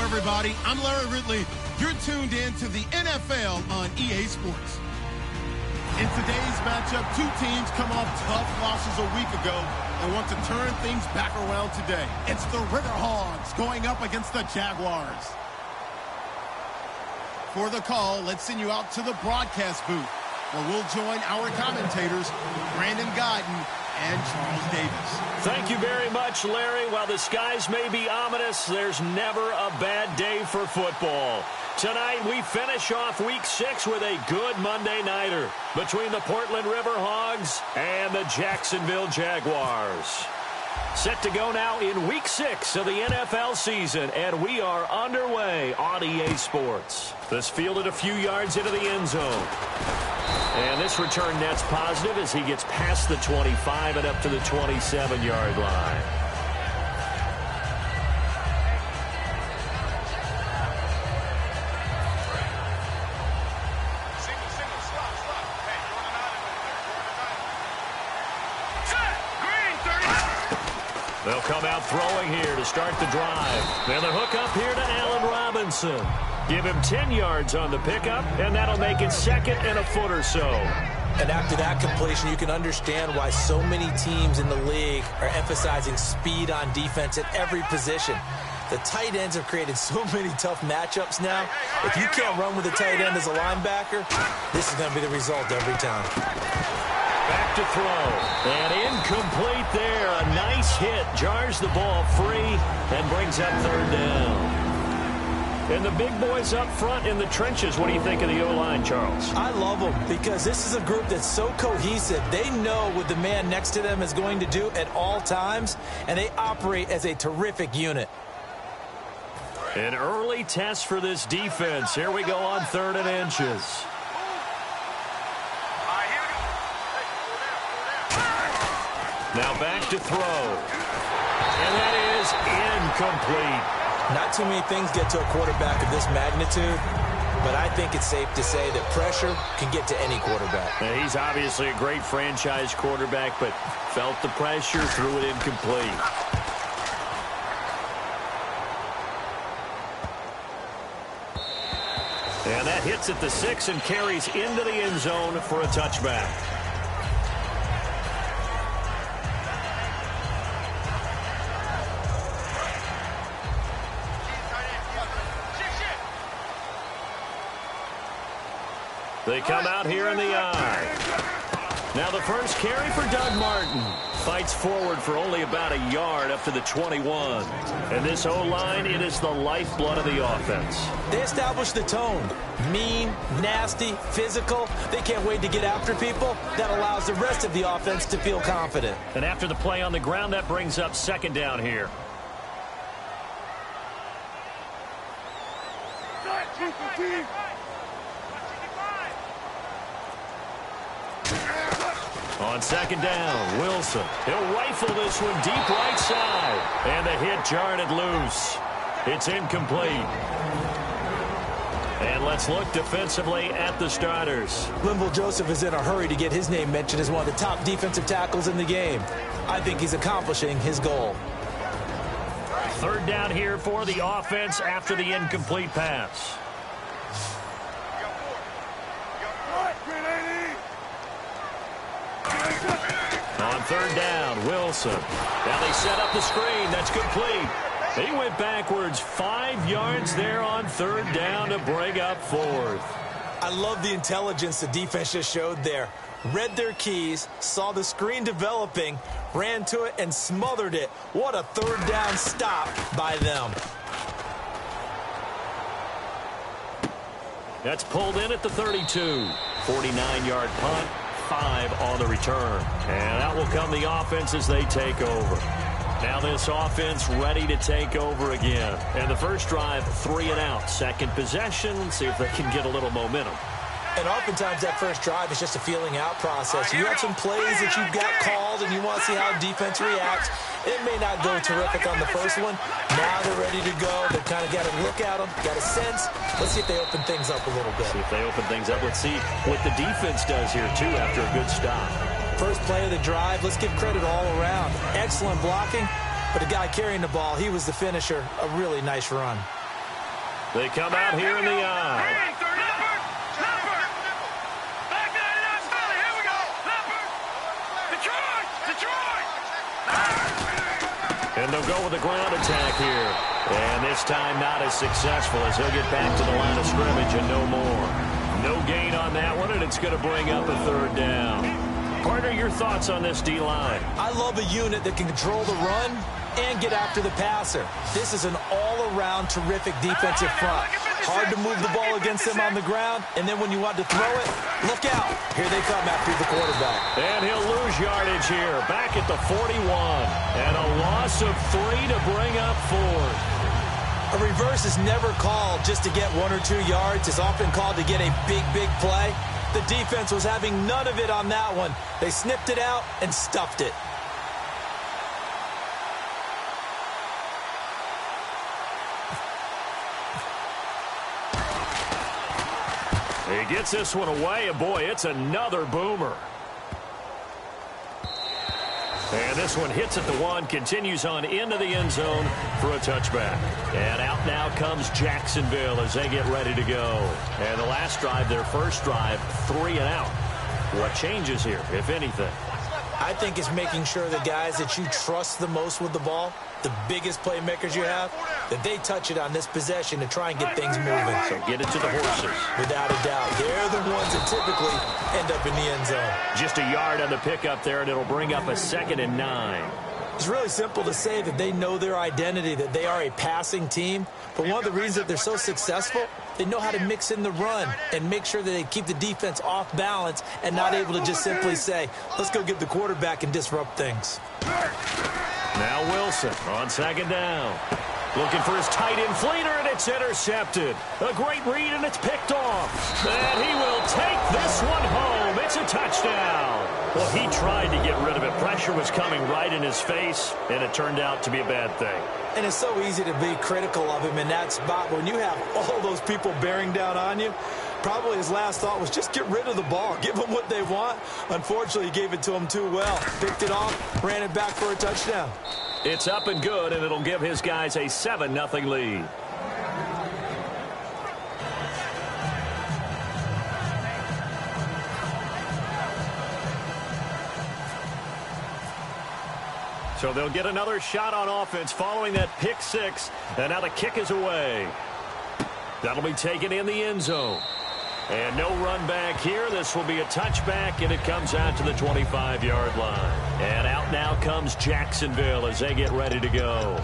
everybody. I'm Larry Ridley. You're tuned in to the NFL on EA Sports. In today's matchup, two teams come off tough losses a week ago and want to turn things back around today. It's the River Hogs going up against the Jaguars. For the call, let's send you out to the broadcast booth, where we'll join our commentators, Brandon Guyton and Charles Davis. Thank you very much, Larry. While the skies may be ominous, there's never a bad day for football. Tonight, we finish off Week 6 with a good Monday nighter between the Portland River Hogs and the Jacksonville Jaguars. Set to go now in Week 6 of the NFL season, and we are underway on EA Sports. This fielded a few yards into the end zone. And this return net's positive as he gets past the 25 and up to the 27-yard line. They'll come out throwing here to start the drive. Then the hook up here to Allen Robinson. Give him 10 yards on the pickup, and that'll make it second and a foot or so. And after that completion, you can understand why so many teams in the league are emphasizing speed on defense at every position. The tight ends have created so many tough matchups now. If you can't run with a tight end as a linebacker, this is going to be the result every time. Back to throw. And incomplete there. A nice hit. Jars the ball free and brings up third down. And the big boys up front in the trenches, what do you think of the O-line, Charles? I love them because this is a group that's so cohesive. They know what the man next to them is going to do at all times, and they operate as a terrific unit. An early test for this defense. Here we go on 3rd and inches. Now back to throw. And that is incomplete. Not too many things get to a quarterback of this magnitude, but I think it's safe to say that pressure can get to any quarterback. Now, he's obviously a great franchise quarterback, but felt the pressure, threw it incomplete. And that hits at the 6 and carries into the end zone for a touchback. They come out here in the eye. Now the first carry for Doug Martin. Fights forward for only about a yard up to the 21. And this O-line, it is the lifeblood of the offense. They establish the tone. Mean, nasty, physical. They can't wait to get after people. That allows the rest of the offense to feel confident. And after the play on the ground, that brings up second down here. On second down, Wilson. He'll rifle this one deep right side. And the hit jarred it loose. It's incomplete. And let's look defensively at the starters. Linval Joseph is in a hurry to get his name mentioned as one of the top defensive tackles in the game. I think he's accomplishing his goal. Third down here for the offense after the incomplete pass. On third down, Wilson. Now they set up the screen. That's complete. He went backwards 5 yards there on third down to bring up fourth. I love the intelligence the defense just showed there. Read their keys, saw the screen developing, ran to it, and smothered it. What a third down stop by them. That's pulled in at the 32. 49-yard punt. 5 on the return. And out will come the offense as they take over. Now this offense ready to take over again. And the first drive, 3 and out. Second possession, see if they can get a little momentum. And oftentimes that first drive is just a feeling out process. You have some plays that you've got called and you want to see how defense reacts. It may not go terrific on the first one. Now they're ready to go. They've kind of got to look at them, got a sense. Let's see if they open things up a little bit. See if they open things up. Let's see what the defense does here, too, after a good stop. First play of the drive, let's give credit all around. Excellent blocking, but the guy carrying the ball, he was the finisher. A really nice run. They come out here in the eye. And they'll go with the ground attack here. And this time not as successful as he'll get back to the line of scrimmage and no more. No gain on that one, and it's going to bring up a third down. Partner, your thoughts on this D-line? I love a unit that can control the run and get after the passer. This is an all-around terrific defensive front. Hard to move the ball against them on the ground, and then when you want to throw it, look out. Here they come after the quarterback. And he'll lose yardage here, back at the 41. And a loss of 3 to bring up 4. A reverse is never called just to get 1 or 2 yards. It's often called to get a big, big play. The defense was having none of it on that one. They snipped it out and stuffed it. He gets this one away, and boy, it's another boomer. And this one hits at the 1, continues on into the end zone for a touchback. And out now comes Jacksonville as they get ready to go. And the last drive, their first drive, 3 and out. What changes here, if anything? I think it's making sure the guys that you trust the most with the ball, the biggest playmakers you have, that they touch it on this possession to try and get things moving. So get it to the horses. Without a doubt. They're the ones that typically end up in the end zone. Just a yard on the pickup there, and it'll bring up a 2nd and 9. It's really simple to say that they know their identity, that they are a passing team. But one of the reasons that they're so successful, they know how to mix in the run and make sure that they keep the defense off balance and not able to just simply say, let's go get the quarterback and disrupt things. Now Wilson on 2nd down. Looking for his tight end Fleeter, and it's intercepted. A great read, and it's picked off. And he will take this one home. It's a touchdown. Well, he tried to get rid of it. Pressure was coming right in his face, and it turned out to be a bad thing. And it's so easy to be critical of him in that spot. When you have all those people bearing down on you, probably his last thought was just get rid of the ball. Give them what they want. Unfortunately, he gave it to them too well. Picked it off, ran it back for a touchdown. It's up and good, and it'll give his guys a 7-0 lead. So they'll get another shot on offense following that pick 6, and now the kick is away. That'll be taken in the end zone. And no run back here. This will be a touchback, and it comes out to the 25-yard line. And out now comes Jacksonville as they get ready to go.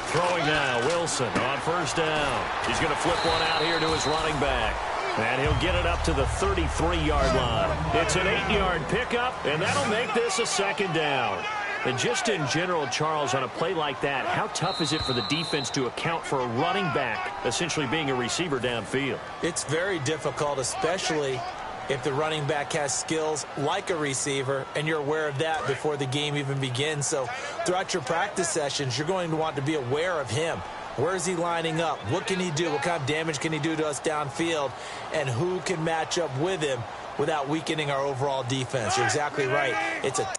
Throwing now, Wilson on 1st down. He's going to flip one out here to his running back. And he'll get it up to the 33-yard line. It's an 8-yard pickup, and that'll make this a 2nd down. And just in general, Charles, on a play like that, how tough is it for the defense to account for a running back essentially being a receiver downfield? It's very difficult, especially if the running back has skills like a receiver, and you're aware of that before the game even begins. So throughout your practice sessions, you're going to want to be aware of him. Where is he lining up? What can he do? What kind of damage can he do to us downfield? And who can match up with him without weakening our overall defense? You're exactly right. It's a